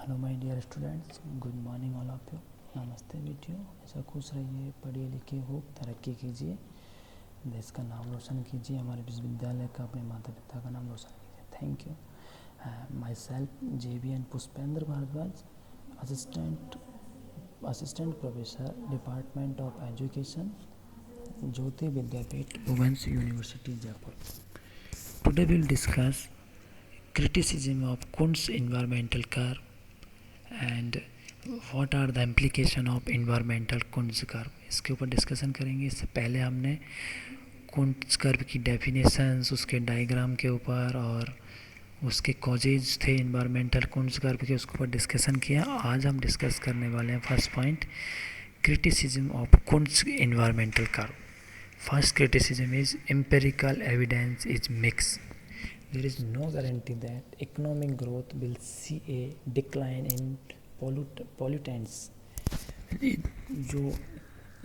Hello my dear students, good morning all of you. नमस्ते बेटियों, ऐसा खुश रहिए, पढ़िए लिखिए, हो तरक्की कीजिए, देश का नाम रोशन कीजिए, हमारे विश्वविद्यालय का, अपने माता पिता का नाम रोशन कीजिए। Thank you. Myself JBN Pushpendra Bhardwaj, assistant professor, department of education, Jyoti Vidyapeeth, women's university Jaipur. Today will discuss criticism of Kuntz environmental curve and what are the implication of environmental Kuntz curve। इसके ऊपर डिस्कशन करेंगे। इससे पहले हमने कुंट्ज कर्व की definitions, उसके diagram के ऊपर और उसके कॉजेज थे एनवायरमेंटल कुंट्ज कर्व के, उसके ऊपर डिस्कशन किया। आज हम डिस्कस करने वाले हैं first point, criticism of Kuznets environmental curve. First criticism is empirical evidence is mix. There is no guarantee that economic growth will see a decline in pollutants। जो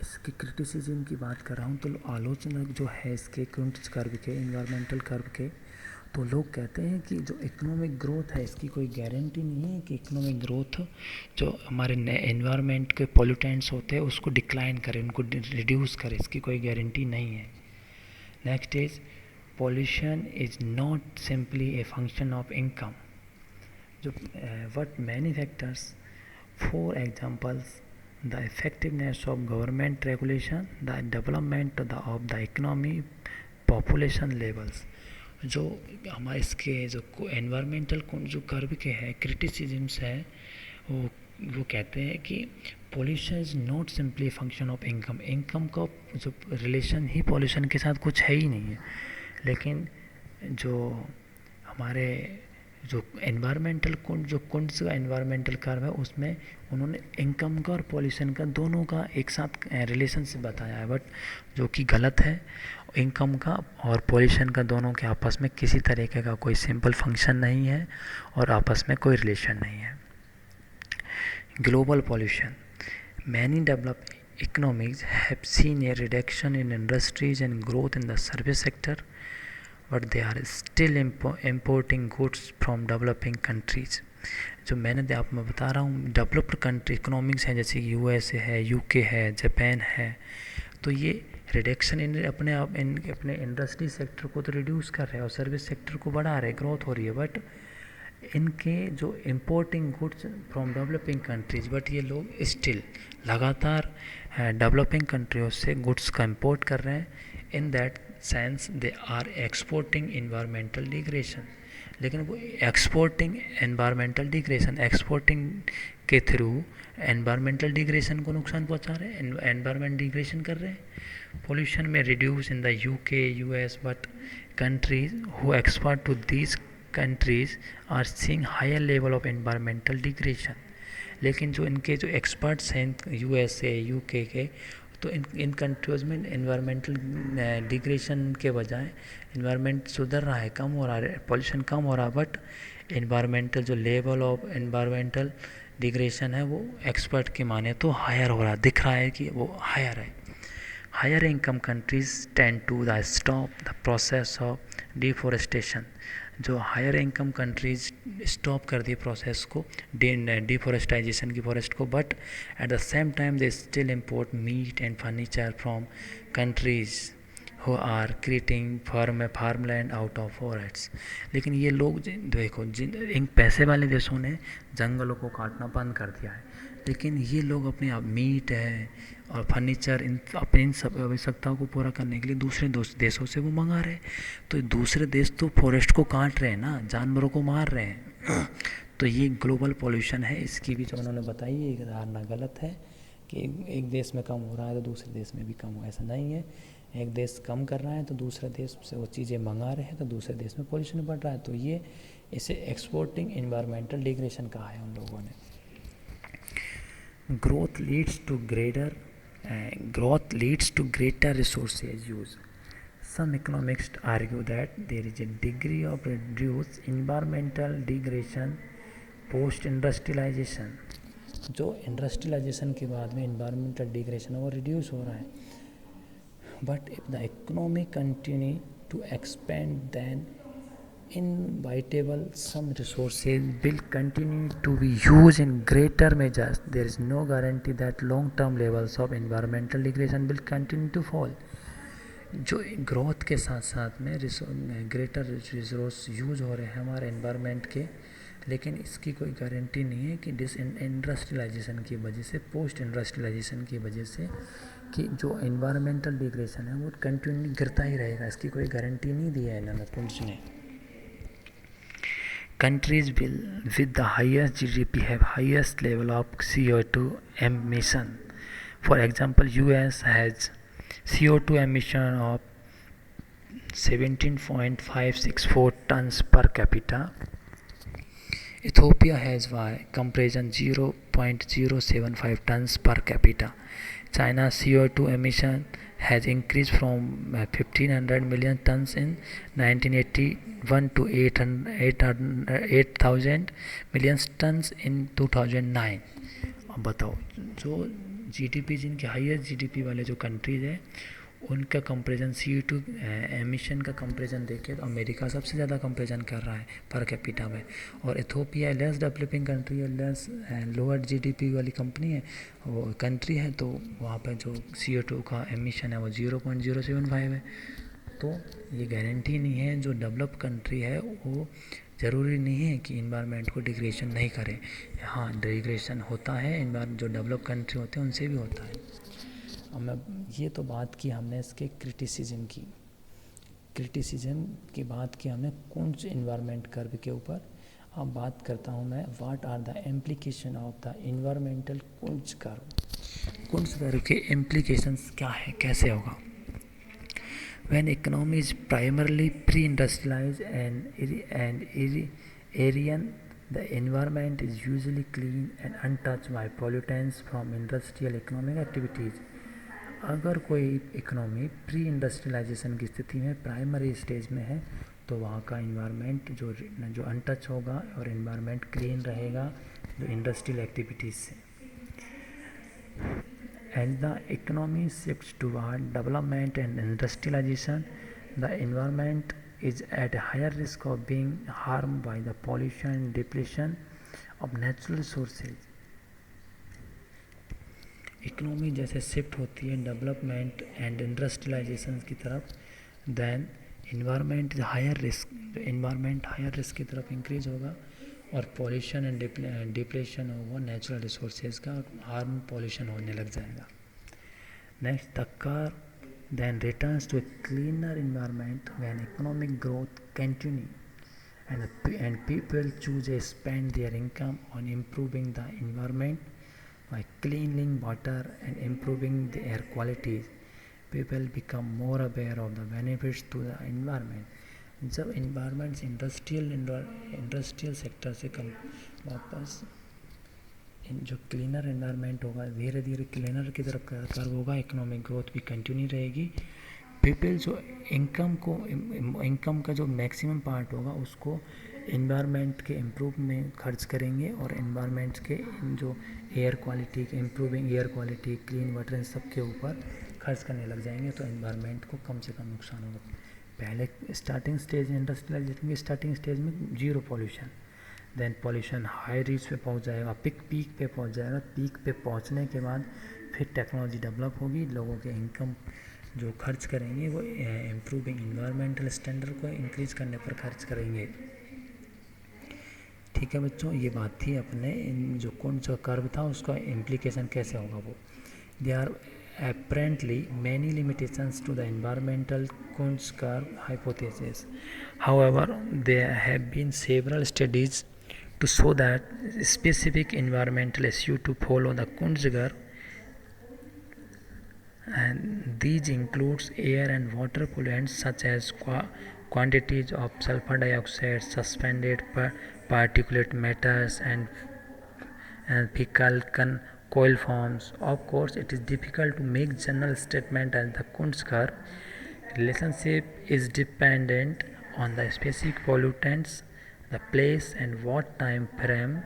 इसके क्रिटिसिज्म की बात कर रहा हूँ, तो आलोचना जो है इसके कुंट्ज कर्व के, इन्वायरमेंटल कर्व के, तो लोग कहते हैं कि जो इकोनॉमिक ग्रोथ है इसकी कोई गारंटी नहीं है कि इकोनॉमिक ग्रोथ जो हमारे एनवायरनमेंट के पोल्यूटेंट्स होते हैं उसको डिक्लाइन करे, उनको रिड्यूस करे, इसकी कोई गारंटी नहीं है। Next is pollution is not simply a function of income, but many factors, for examples, the effectiveness of government regulation, the development of the economy, population levels। जो हमारे इसके जो एनवायरमेंटल जो कर्व के है क्रिटिसिज्म्स है, वो कहते हैं कि pollution is not simply function of income. Income का जो रिलेशन ही पॉल्यूशन के साथ कुछ है ही नहीं है। लेकिन जो हमारे जो एनवायरमेंटल कुंट्ज का एनवायरमेंटल कर्व है उसमें उन्होंने इनकम का और पॉल्यूशन का दोनों का एक साथ रिलेशनशिप बताया है, बट जो कि गलत है। इनकम का और पॉल्यूशन का दोनों के आपस में किसी तरीके का कोई सिंपल फंक्शन नहीं है और आपस में कोई रिलेशन नहीं है। Global pollution, many developed economies have seen a reduction in industries and growth in the service sector, but they are still importing goods from developing countries। जो मैंने आप मैं बता रहा हूँ डेवलप्ड कंट्री इकोनॉमिक्स हैं, जैसे कि USA है, UK है, जापान है, तो ये रिडक्शन इन अपने इंडस्ट्री सेक्टर को तो रिड्यूस कर रहे हैं और सर्विस सेक्टर को बढ़ा रहे, ग्रोथ हो रही है, बट इनके जो importing goods from developing countries, but ये लोग स्टिल लगातार डेवलपिंग कंट्रियों से गुड्स का इम्पोर्ट कर रहे हैं। In that sense they are exporting environmental degradation. लेकिन वो एक्सपोर्टिंग के थ्रू एनवायरमेंटल डिग्रेशन को नुकसान पहुंचा रहे हैं, एनवायरमेंट डिग्रेशन कर रहे हैं। पोल्यूशन में reduce in the UK, US, but countries who export to these countries are seeing higher level of environmental degradation. लेकिन जो इनके जो एक्सपर्ट्स हैं USA, UK के, तो इन कंट्रीज़ में एनवायरमेंटल डिग्रेशन के बजाय एनवायरमेंट सुधर रहा है, कम हो रहा है, पॉल्यूशन कम हो रहा है, बट एनवायरमेंटल जो लेवल ऑफ एनवायरमेंटल डिग्रेशन है वो एक्सपर्ट के माने तो हायर हो रहा है, दिख रहा है कि वो हायर है। Higher income countries tend to the stop the process of deforestation. जो हायर इनकम कंट्रीज स्टॉप कर दी प्रोसेस को, डिफॉरेस्टाइजेशन की फॉरेस्ट को, but at the same time they still import meat and furniture from countries who are creating farmland out of forest. लेकिन ये लोग देखो, इन पैसे वाले देशों ने जंगलों को काटना बंद कर दिया है, लेकिन ये लोग अपने आप मीट है और फर्नीचर इन सब आवश्यकताओं को पूरा करने के लिए दूसरे देशों से वो मंगा रहे हैं। तो दूसरे देश तो फॉरेस्ट को काट रहे हैं ना, जानवरों को मार रहे हैं। तो ये ग्लोबल पॉल्यूशन है। इसकी भी जो उन्होंने बताई ये धारणा गलत है कि एक देश में कम हो रहा है तो दूसरे देश में भी कम हो, ऐसा नहीं है। एक देश कम कर रहा है तो दूसरे देश से वो चीज़ें मंगा रहे हैं तो दूसरे देश में पॉल्यूशन बढ़ रहा है। तो ये इसे एक्सपोर्टिंग इन्वायरमेंटल डिग्रेशन कहा है उन लोगों ने। growth leads to greater resources use। Some economists argue that there is a degree of reduced environmental degradation post industrialization। जो इंडस्ट्रियलाइजेशन के बाद में environmental degradation है वो रिड्यूस हो रहा है, but if the economy continue to expand then inevitable some resources will continue to be used in greater measures. There is no guarantee that long-term levels of environmental degradation will continue to fall. जो growth के साथ साथ में greater resource use हो रहे हैं हमारे environment के, लेकिन इसकी कोई गारंटी नहीं है कि डिस इंडस्ट्रियलाइजेशन की वजह से, पोस्ट इंडस्ट्रियलाइजेशन की वजह से, कि जो एनवायरमेंटल डिग्रेडेशन है वो कंटिन्यू गिरता ही रहेगा। इसकी कोई गारंटी नहीं दी है इन्होंने ने। Countries with the highest GDP have highest level of CO2 emission. For example, US has CO2 emission of 17.564 tons per capita. Ethiopia has by comparison 0.075 tons per capita. China's CO2 emission has increased from 1500 million tons in 1981 to 8,000 million tons in 2009. अब बताओ, जो GDP, जिनके highest GDP वाले जो countries है, उनका comparison CO2 emission का comparison देखें तो अमेरिका सबसे ज़्यादा कंपैरिजन कर रहा है पर कैपिटा में, और इथोपिया लेस डेवलपिंग कंट्री है, लेस लोअर जीडीपी वाली कंपनी है, वो कंट्री है, तो वहाँ पर जो CO2 का एमिशन है वो 0.075 है। तो ये गारंटी नहीं है, जो डेवलप कंट्री है वो ज़रूरी नहीं है कि इन्वायरमेंट को डिग्रेडेशन नहीं करे। हाँ, डिग्रेडेशन होता है, जो डेवलप कंट्री होते हैं उनसे भी होता है। अब मैं ये तो बात की हमने इसके क्रिटिसिज्म की बात की हमने कुंज इन्वायरमेंट कर्व के ऊपर। अब बात करता हूँ मैं, what are the implication of the environmental Kuznets curve के इम्प्लीकेशंस क्या है, कैसे होगा। When economy is primarily pre-industrialized and Aryan, the environment is usually clean and untouched by pollutants from industrial economic activities. अगर कोई इकोनॉमी प्री इंडस्ट्रियलाइजेशन की स्थिति में प्राइमरी स्टेज में है तो वहाँ का इन्वायरमेंट जो अनटच होगा और इन्वायरमेंट क्लीन रहेगा जो इंडस्ट्रियल एक्टिविटीज़ से। As the economy shifts toward development and industrialization, the environment is at a higher risk of being harmed by the pollution and depletion of natural resources. Economy जैसे shift होती है development and industrialisation की तरफ, then environment is higher risk, जो environment higher risk की तरफ increase होगा और पॉल्यूशन एंड डिप्लेशन होगा नेचुरल रिसोर्सेज का, हार्म पॉल्यूशन होने लग जाएगा। Next, the curve then returns to a cleaner environment when economic growth continue and people choose to spend their income on improving the environment by cleaning water and improving the air quality. People become more aware of the benefits to the environment. जब environment industrial sector से कम वापस जो cleaner environment होगा, धीरे धीरे cleaner की तरफ curve होगा, इकोनॉमिक ग्रोथ भी कंटिन्यू रहेगी। पीपल जो इनकम का जो मैक्सिमम पार्ट होगा उसको इन्वायरमेंट के इम्प्रूव में खर्च करेंगे और इन्वायरमेंट के जो एयर क्वालिटी के improving air quality, clean water, इन सब के ऊपर खर्च करने लग जाएंगे, तो इन्वायरमेंट को कम से कम नुकसान होगा। पहले स्टार्टिंग स्टेज इंडस्ट्रियलाइजेशन की स्टार्टिंग स्टेज में zero pollution, then pollution high reach पे पहुंच जाएगा, पीक पे पहुंच जाएगा। पीक पे पहुंचने के बाद फिर टेक्नोलॉजी डेवलप होगी, लोगों के इनकम जो खर्च करेंगे वो इम्प्रूविंग इन्वायरमेंटल स्टैंडर्ड को इंक्रीज करने पर खर्च करेंगे। ठीक है बच्चों, ये बात थी अपने जो कौन सा कर्व था उसका इम्प्लीकेशन कैसे होगा वो। They are apparently many limitations to the environmental Kuhn's curve hypothesis. However, there have been several studies to show that specific environmental issues to follow the Kuhn's curve, and these includes air and water pollutants such as quantities of sulfur dioxide, suspended particulate matters, and fecal coil forms. Of course, it is difficult to make general statement as the Kuhn's curve relationship is dependent on the specific pollutants, the place, and what time frame.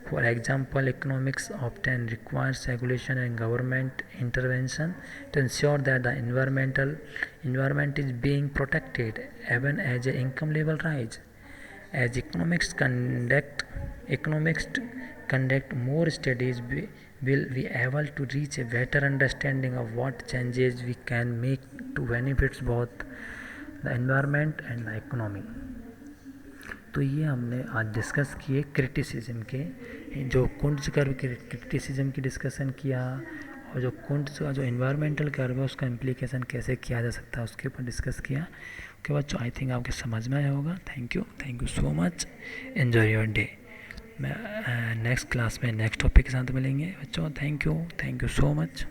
For example, economics often requires regulation and government intervention to ensure that the environment is being protected even as the income level rise. As economics conduct more studies, we will be able to reach a better understanding of what changes we can make to benefits both the environment and the economy. तो ये हमने आज discuss किए criticism के, जो कुंट्ज curve के criticism की discussion किया, और जो कुंट्ज का जो एनवायरमेंटल कर्व है उसका इम्प्लीकेशन कैसे किया जा सकता है उसके ऊपर डिस्कस किया. ओके बच्चों, आई थिंक आपके समझ में आया होगा. Thank you so much. Enjoy your day. मैं नेक्स्ट क्लास में नेक्स्ट टॉपिक के साथ मिलेंगे बच्चों. Thank you so much.